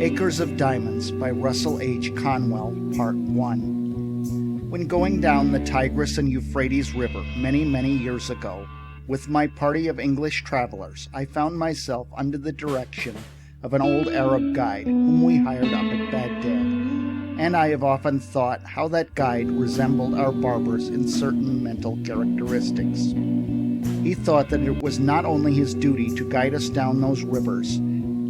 Acres of Diamonds by Russell H. Conwell, Part 1. When going down the Tigris and Euphrates River many, many years ago, with my party of English travelers, I found myself under the direction of an old Arab guide whom we hired up at Baghdad, and I have often thought how that guide resembled our barbers in certain mental characteristics. He thought that it was not only his duty to guide us down those rivers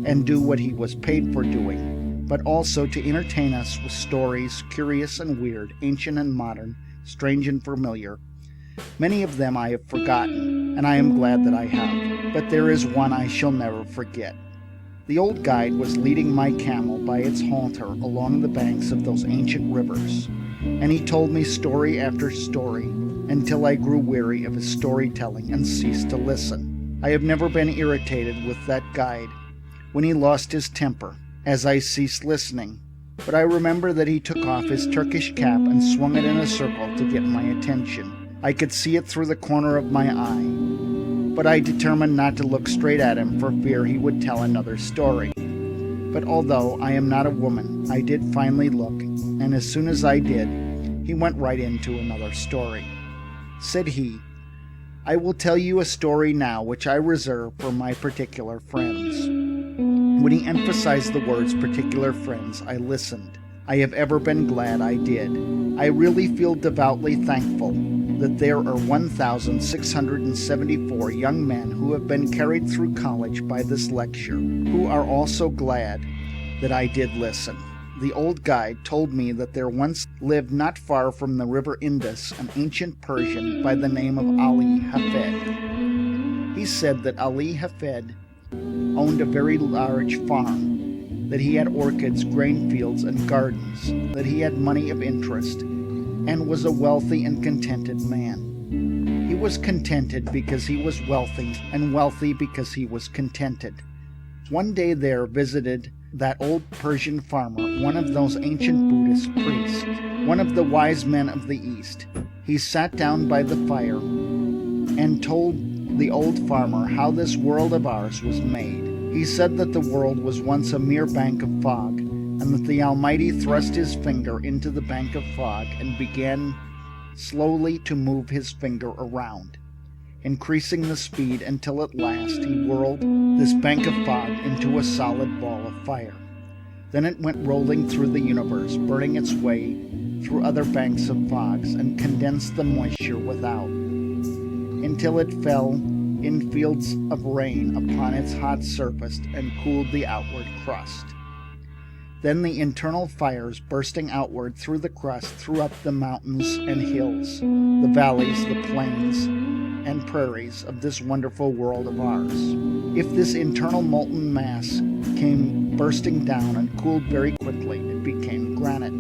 and do what he was paid for doing, but also to entertain us with stories, curious and weird, ancient and modern, strange and familiar. Many of them I have forgotten, and I am glad that I have, but there is one I shall never forget. The old guide was leading my camel by its halter along the banks of those ancient rivers, and he told me story after story until I grew weary of his storytelling and ceased to listen. I have never been irritated with that guide when he lost his temper, as I ceased listening, but I remember that he took off his Turkish cap and swung it in a circle to get my attention. I could see it through the corner of my eye, but I determined not to look straight at him for fear he would tell another story. But although I am not a woman, I did finally look, and as soon as I did, he went right into another story. Said he, "I will tell you a story now which I reserve for my particular friends." When he emphasized the words particular friends, I listened. I have ever been glad I did. I really feel devoutly thankful that there are 1,674 young men who have been carried through college by this lecture, who are also glad that I did listen. The old guide told me that there once lived not far from the river Indus an ancient Persian by the name of Ali Hafed. He said that Ali Hafed owned a very large farm, that he had orchards, grain fields, and gardens, that he had money of interest, and was a wealthy and contented man. He was contented because he was wealthy, and wealthy because he was contented. One day there visited that old Persian farmer one of those ancient Buddhist priests, one of the wise men of the East. He sat down by the fire and told the old farmer how this world of ours was made. He said that the world was once a mere bank of fog, and that the Almighty thrust his finger into the bank of fog and began slowly to move his finger around, increasing the speed until at last he whirled this bank of fog into a solid ball of fire. Then it went rolling through the universe, burning its way through other banks of fogs and condensed the moisture without, until it fell in fields of rain upon its hot surface and cooled the outward crust. Then the internal fires bursting outward through the crust threw up the mountains and hills, the valleys, the plains, and prairies of this wonderful world of ours. If this internal molten mass came bursting down and cooled very quickly, it became granite,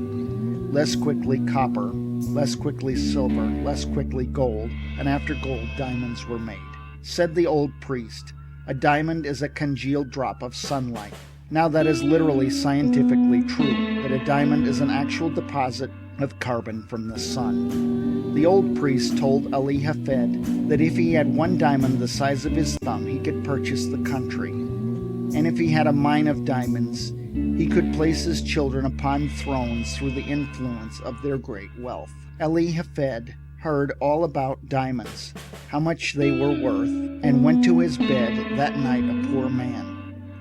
less quickly copper, less quickly silver, less quickly gold, and after gold diamonds were made. Said the old priest, "A diamond is a congealed drop of sunlight." Now that is literally scientifically true, that a diamond is an actual deposit of carbon from the sun. The old priest told Ali Hafed that if he had one diamond the size of his thumb, he could purchase the country. And if he had a mine of diamonds, he could place his children upon thrones through the influence of their great wealth. Ali Hafed heard all about diamonds, how much they were worth, and went to his bed that night a poor man.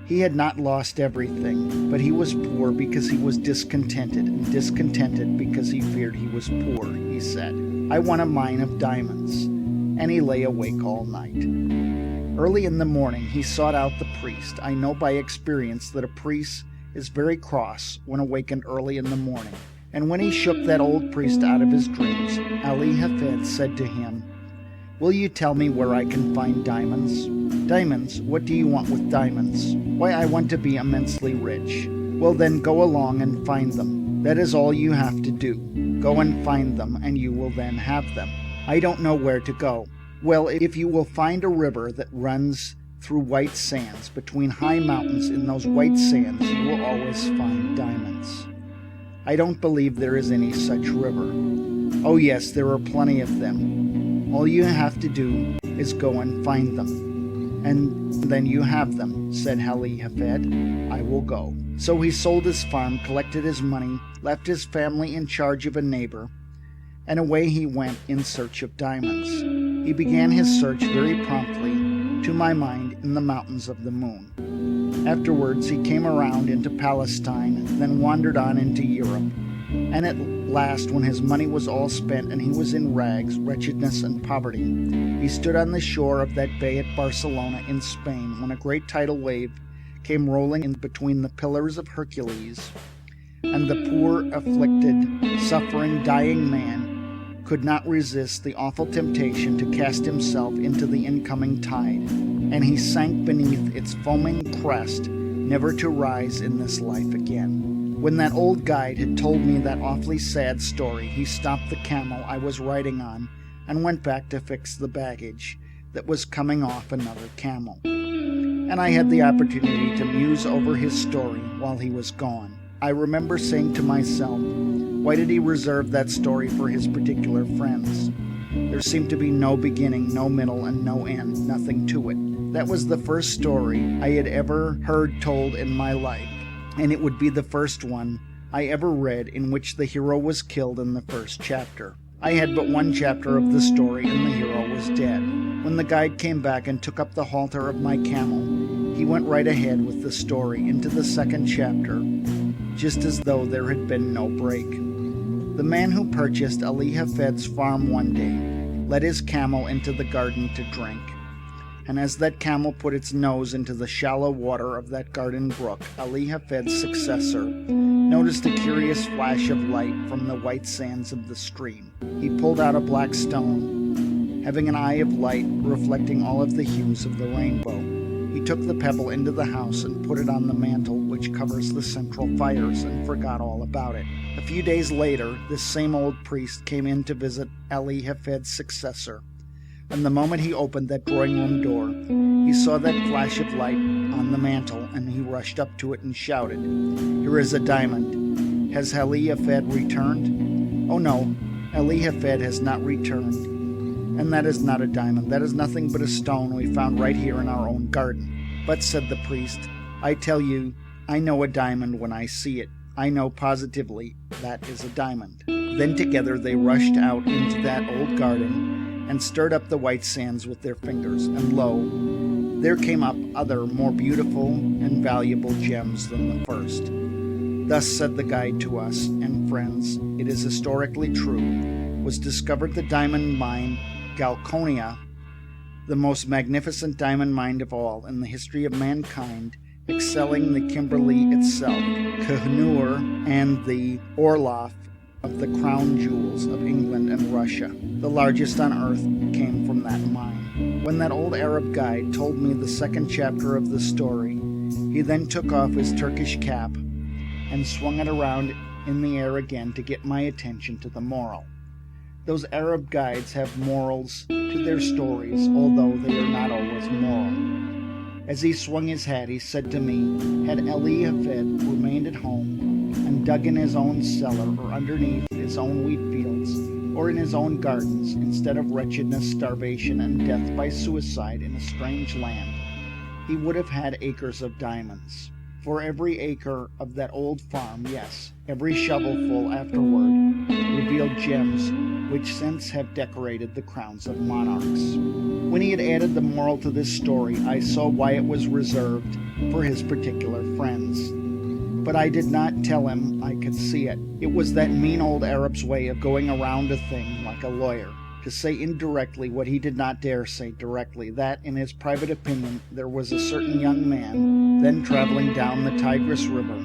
He had not lost everything, but he was poor because he was discontented, and discontented because he feared he was poor. He said, "I want a mine of diamonds," and he lay awake all night. Early in the morning he sought out the priest. I know by experience that a priest is very cross when awakened early in the morning, and when he shook that old priest out of his dreams, Ali Hafed said to him, "Will you tell me where I can find diamonds?" "Diamonds? What do you want with diamonds?" "Why, I want to be immensely rich." "Well, then go along and find them. That is all you have to do. Go and find them, and you will then have them." "I don't know where to go." "Well, if you will find a river that runs through white sands, between high mountains, in those white sands you will always find diamonds." "I don't believe there is any such river." "Oh yes, there are plenty of them. All you have to do is go and find them." And then you have them, said Hali-Hafed. I will go. So he sold his farm, collected his money, left his family in charge of a neighbor, and away he went in search of diamonds. He began his search very promptly, to my mind, in the mountains of the moon. Afterwards he came around into Palestine, then wandered on into Europe. And at last, when his money was all spent and he was in rags, wretchedness, and poverty, he stood on the shore of that bay at Barcelona in Spain when a great tidal wave came rolling in between the pillars of Hercules, and the poor, afflicted, suffering, dying man could not resist the awful temptation to cast himself into the incoming tide, and he sank beneath its foaming crest, never to rise in this life again. When that old guide had told me that awfully sad story, he stopped the camel I was riding on and went back to fix the baggage that was coming off another camel. And I had the opportunity to muse over his story while he was gone. I remember saying to myself, why did he reserve that story for his particular friends? There seemed to be no beginning, no middle, and no end, nothing to it. That was the first story I had ever heard told in my life, and it would be the first one I ever read in which the hero was killed in the first chapter. I had but one chapter of the story and the hero was dead. When the guide came back and took up the halter of my camel, he went right ahead with the story into the second chapter, just as though there had been no break. The man who purchased Hali-Hafed's farm one day led his camel into the garden to drink. And as that camel put its nose into the shallow water of that garden brook, Hali-Hafed's successor noticed a curious flash of light from the white sands of the stream. He pulled out a black stone, having an eye of light reflecting all of the hues of the rainbow. He took the pebble into the house and put it on the mantle which covers the central fires, and forgot all about it. A few days later, this same old priest came in to visit Hali-Hafed's successor. And the moment he opened that drawing-room door, he saw that flash of light on the mantle, and he rushed up to it and shouted, "Here is a diamond. Has Hali-Hafed returned?" "Oh no, Hali-Hafed has not returned. And that is not a diamond. That is nothing but a stone we found right here in our own garden." "But," said the priest, "I tell you, I know a diamond when I see it. I know positively that is a diamond." Then together they rushed out into that old garden and stirred up the white sands with their fingers, and lo, there came up other more beautiful and valuable gems than the first. Thus, said the guide to us and friends, it is historically true, was discovered the diamond mine Galconia, the most magnificent diamond mine of all in the history of mankind, excelling the Kimberley itself, Koh-i-Noor, and the Orloff of the crown jewels of England and Russia. The largest on earth came from that mine. When that old Arab guide told me the second chapter of the story, he then took off his Turkish cap and swung it around in the air again to get my attention to the moral. Those Arab guides have morals to their stories, although they are not always moral. As he swung his hat, he said to me, had Hali-Hafed remained at home and dug in his own cellar or underneath his own wheat fields or in his own gardens, instead of wretchedness, starvation, and death by suicide in a strange land, he would have had acres of diamonds. For every acre of that old farm, yes, every shovelful afterward, revealed gems which since have decorated the crowns of monarchs. When he had added the moral to this story, I saw why it was reserved for his particular friends. But I did not tell him I could see it. It was that mean old Arab's way of going around a thing like a lawyer, to say indirectly what he did not dare say directly, that, in his private opinion, there was a certain young man then traveling down the Tigris River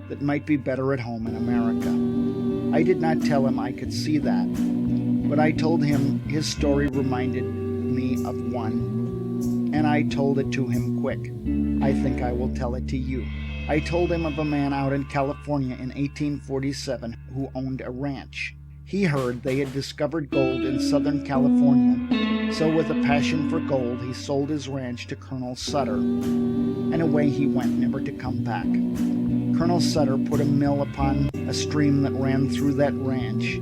that might be better at home in America. I did not tell him I could see that, but I told him his story reminded me of one, and I told it to him quick. I think I will tell it to you. I told him of a man out in California in 1847 who owned a ranch. He heard they had discovered gold in Southern California, so with a passion for gold, he sold his ranch to Colonel Sutter, and away he went, never to come back. Colonel Sutter put a mill upon a stream that ran through that ranch,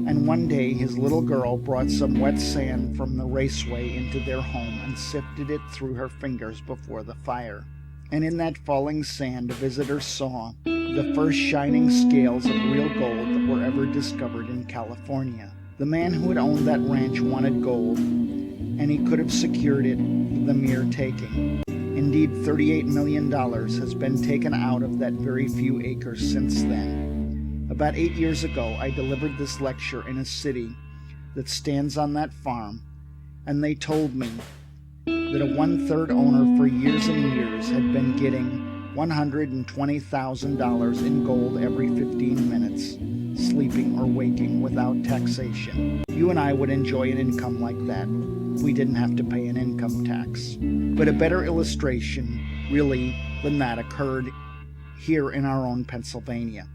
And one day his little girl brought some wet sand from the raceway into their home and sifted it through her fingers before the fire. And in that falling sand, a visitor saw the first shining scales of real gold that were ever discovered in California. The man who had owned that ranch wanted gold, and he could have secured it with the mere taking. Indeed, $38 million has been taken out of that very few acres since then. About 8 years ago, I delivered this lecture in a city that stands on that farm, and they told me that a one-third owner for years and years had been getting $120,000 in gold every 15 minutes, sleeping or waking without taxation. You and I would enjoy an income like that. We didn't have to pay an income tax. But a better illustration, really, than that occurred here in our own Pennsylvania.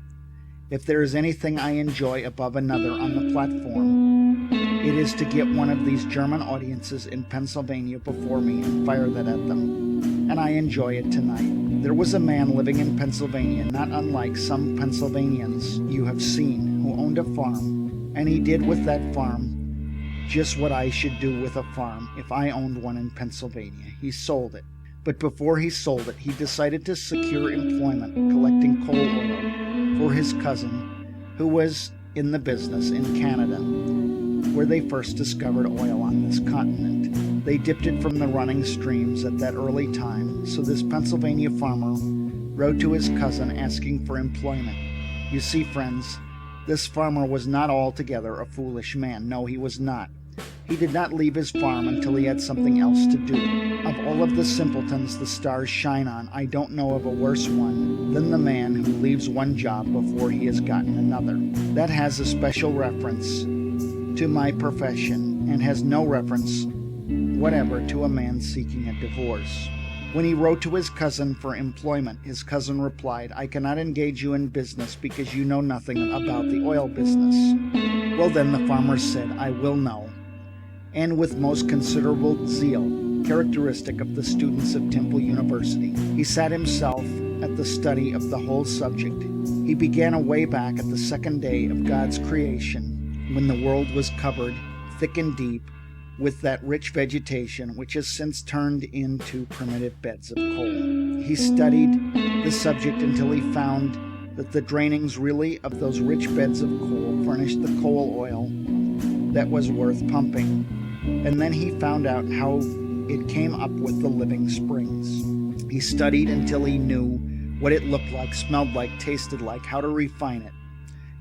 If there is anything I enjoy above another on the platform, it is to get one of these German audiences in Pennsylvania before me and fire that at them. And I enjoy it tonight. There was a man living in Pennsylvania, not unlike some Pennsylvanians you have seen, who owned a farm, and he did with that farm just what I should do with a farm if I owned one in Pennsylvania. He sold it. But before he sold it, he decided to secure employment collecting coal oil for his cousin, who was in the business in Canada, where they first discovered oil on this continent. They dipped it from the running streams at that early time, so this Pennsylvania farmer wrote to his cousin asking for employment. You see, friends, this farmer was not altogether a foolish man. No, he was not. He did not leave his farm until he had something else to do. Of all of the simpletons the stars shine on, I don't know of a worse one than the man who leaves one job before he has gotten another. That has a special reference to my profession and has no reference whatever to a man seeking a divorce. When he wrote to his cousin for employment, his cousin replied, I cannot engage you in business because you know nothing about the oil business. Well then, the farmer said, I will know. And with most considerable zeal, characteristic of the students of Temple University, he sat himself at the study of the whole subject. He began away back at the second day of God's creation, when the world was covered thick and deep with that rich vegetation which has since turned into primitive beds of coal. He studied the subject until he found that the drainings really of those rich beds of coal furnished the coal oil that was worth pumping. And then he found out how it came up with the living springs. He studied until he knew what it looked like, smelled like, tasted like, how to refine it.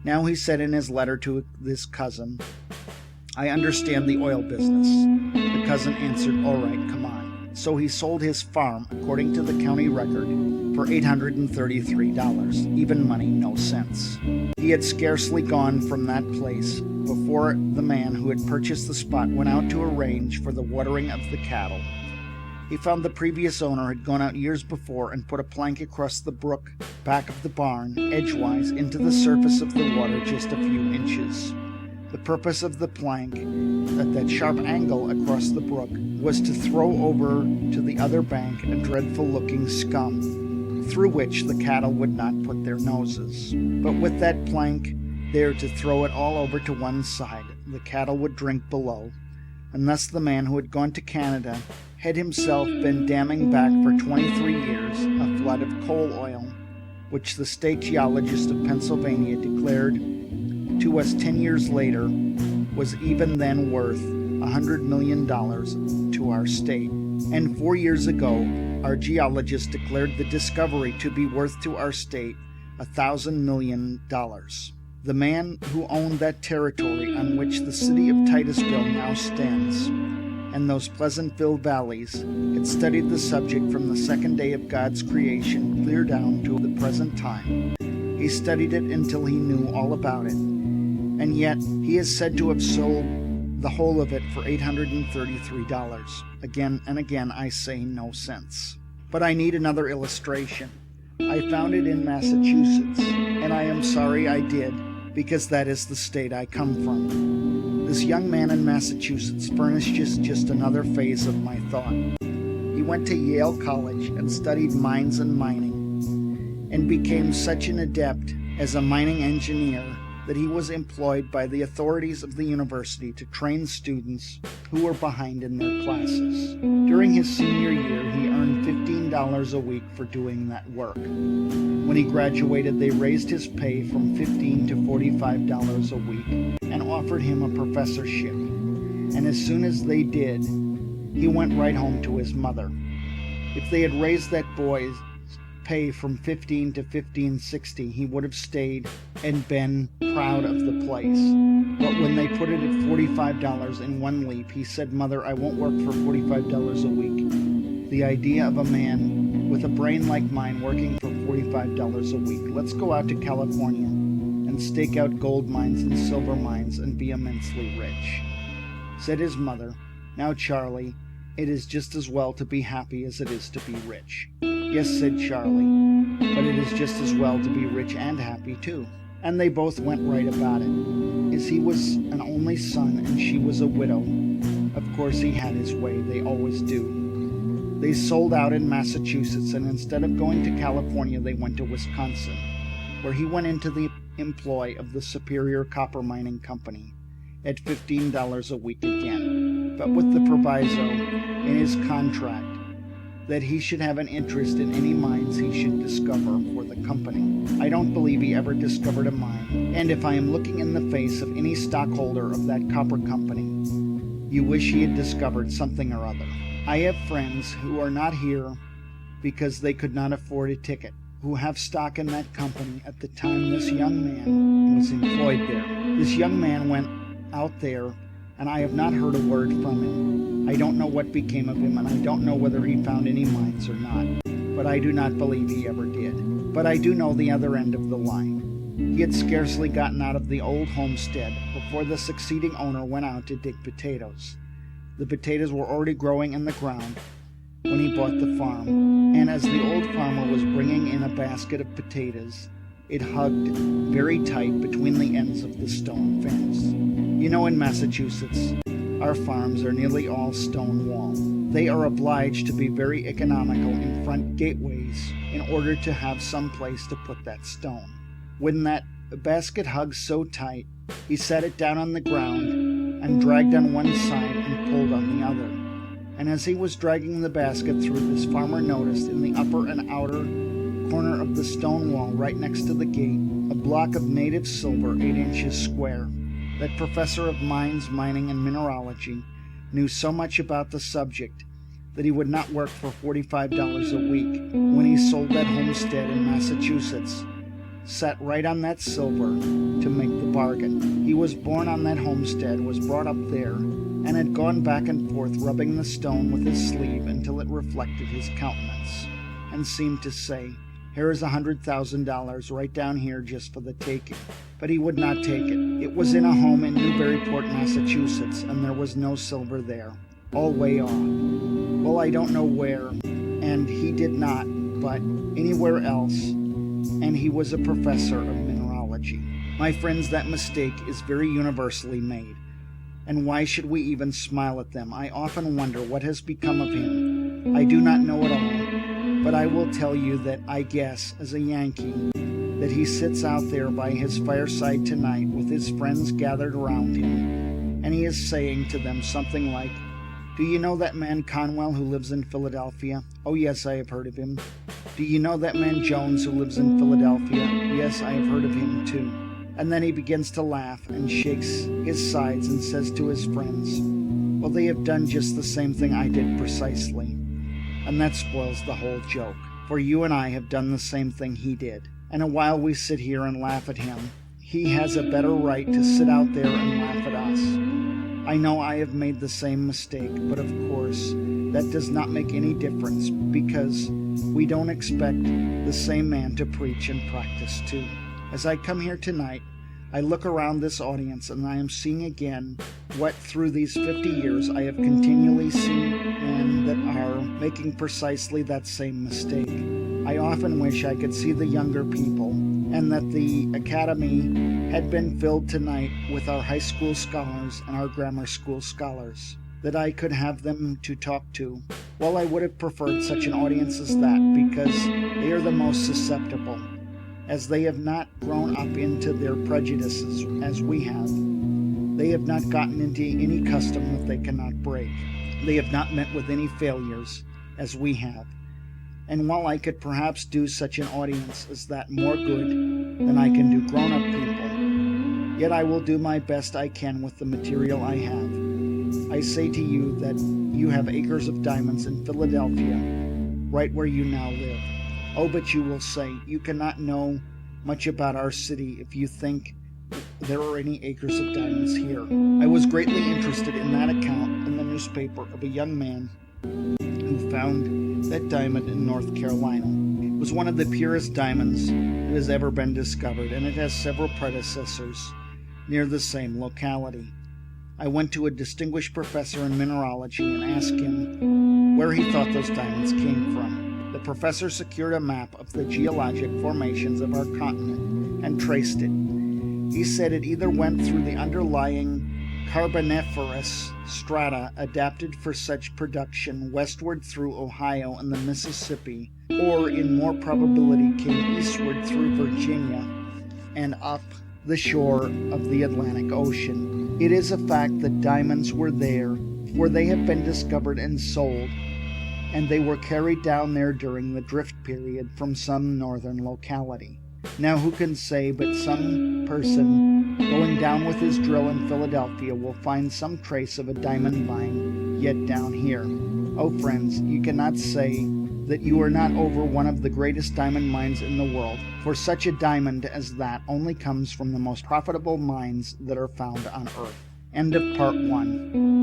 Now he said in his letter to this cousin, I understand the oil business. The cousin answered, all right, come on. So he sold his farm, according to the county record, for $833, even money, no sense. He had scarcely gone from that place before the man who had purchased the spot went out to arrange for the watering of the cattle. He found the previous owner had gone out years before and put a plank across the brook back of the barn, edgewise, into the surface of the water just a few inches. The purpose of the plank, at that sharp angle across the brook, was to throw over to the other bank a dreadful-looking scum, through which the cattle would not put their noses. But with that plank there to throw it all over to one side, the cattle would drink below, and thus the man who had gone to Canada had himself been damming back for 23 years a flood of coal oil, which the state geologist of Pennsylvania declared to us 10 years later was even then worth $100 million to our state. And 4 years ago, our geologist declared the discovery to be worth to our state $1,000 million. The man who owned that territory on which the city of Titusville now stands, and those Pleasantville valleys, had studied the subject from the second day of God's creation clear down to the present time. He studied it until he knew all about it, and yet he is said to have sold the whole of it for $833. Again and again I say no sense. But I need another illustration. I found it in Massachusetts, and I am sorry I did, because that is the state I come from. This young man in Massachusetts furnishes just another phase of my thought. He went to Yale College and studied mines and mining, and became such an adept as a mining engineer that he was employed by the authorities of the university to train students who were behind in their classes. During his senior year, he earned $15 a week for doing that work. When he graduated, they raised his pay from $15 to $45 a week and offered him a professorship. And as soon as they did, he went right home to his mother. If they had raised that boy's pay from $15 to $15.60, he would have stayed and been proud of the place. But when they put it at $45 in one leap, he said, "Mother, I won't work for $45 a week. The idea of a man with a brain like mine working for $45 a week. Let's go out to California and stake out gold mines and silver mines and be immensely rich." Said his mother, "Now, Charlie, it is just as well to be happy as it is to be rich." "Yes," said Charlie, "but it is just as well to be rich and happy too." And they both went right about it. As he was an only son and she was a widow, of course he had his way, they always do. They sold out in Massachusetts, and instead of going to California, they went to Wisconsin, where he went into the employ of the Superior Copper Mining Company at $15 a week again, but with the proviso in his contract that he should have an interest in any mines he should discover for the company. I don't believe he ever discovered a mine, and if I am looking in the face of any stockholder of that copper company, you wish he had discovered something or other. I have friends who are not here because they could not afford a ticket, who have stock in that company at the time this young man was employed there. This young man went out there, and I have not heard a word from him. I don't know what became of him, and I don't know whether he found any mines or not, but I do not believe he ever did. But I do know the other end of the line. He had scarcely gotten out of the old homestead before the succeeding owner went out to dig potatoes. The potatoes were already growing in the ground when he bought the farm, and as the old farmer was bringing in a basket of potatoes, it hugged very tight between the ends of the stone fence. You know, in Massachusetts, our farms are nearly all stone wall. They are obliged to be very economical in front gateways in order to have some place to put that stone. When that basket hugged so tight, he set it down on the ground and dragged on one side and pulled on the other. And as he was dragging the basket through, this farmer noticed in the upper and outer corner of the stone wall right next to the gate a block of native silver 8 inches square. That professor of mines, mining, and mineralogy knew so much about the subject that he would not work for $45 a week when he sold that homestead in Massachusetts. Sat right on that silver to make the bargain. He was born on that homestead, was brought up there, and had gone back and forth rubbing the stone with his sleeve until it reflected his countenance, and seemed to say, "Here is $100,000 right down here just for the taking." But he would not take it. It was in a home in Newburyport, Massachusetts, and there was no silver there, all way off. Well, I don't know where, and he did not, but anywhere else, and he was a professor of mineralogy. My friends, that mistake is very universally made, and why should we even smile at them? I often wonder what has become of him. I do not know at all, but I will tell you that I guess, as a Yankee, that he sits out there by his fireside tonight with his friends gathered around him, and he is saying to them something like, "Do you know that man Conwell who lives in Philadelphia? Oh yes, I have heard of him. Do you know that man Jones who lives in Philadelphia? Yes, I have heard of him too." And then he begins to laugh and shakes his sides and says to his friends, "Well, they have done just the same thing I did precisely." And that spoils the whole joke, for you and I have done the same thing he did. And while we sit here and laugh at him, he has a better right to sit out there and laugh at us. I know I have made the same mistake, but of course, that does not make any difference because we don't expect the same man to preach and practice too. As I come here tonight, I look around this audience and I am seeing again what through these 50 years I have continually seen men that are making precisely that same mistake. I often wish I could see the younger people and that the academy had been filled tonight with our high school scholars and our grammar school scholars, that I could have them to talk to. Well, I would have preferred such an audience as that because they are the most susceptible. as they have not grown up into their prejudices as we have. They have not gotten into any custom that they cannot break. They have not met with any failures as we have. And while I could perhaps do such an audience as that more good than I can do grown-up people, yet I will do my best I can with the material I have. I say to you that you have acres of diamonds in Philadelphia, right where you now live. Oh, but you will say, you cannot know much about our city if you think there are any acres of diamonds here. I was greatly interested in that account in the newspaper of a young man who found that diamond in North Carolina. It was one of the purest diamonds that has ever been discovered, and it has several predecessors near the same locality. I went to a distinguished professor in mineralogy and asked him where he thought those diamonds came from. The professor secured a map of the geologic formations of our continent and traced it. He said it either went through the underlying Carboniferous strata adapted for such production westward through Ohio and the Mississippi, or in more probability came eastward through Virginia and up the shore of the Atlantic Ocean. It is a fact that diamonds were there, for they have been discovered and sold, and they were carried down there during the drift period from some northern locality. Now who can say but some person going down with his drill in Philadelphia will find some trace of a diamond mine yet down here. Oh friends, you cannot say that you are not over one of the greatest diamond mines in the world, for such a diamond as that only comes from the most profitable mines that are found on earth. End of part 1.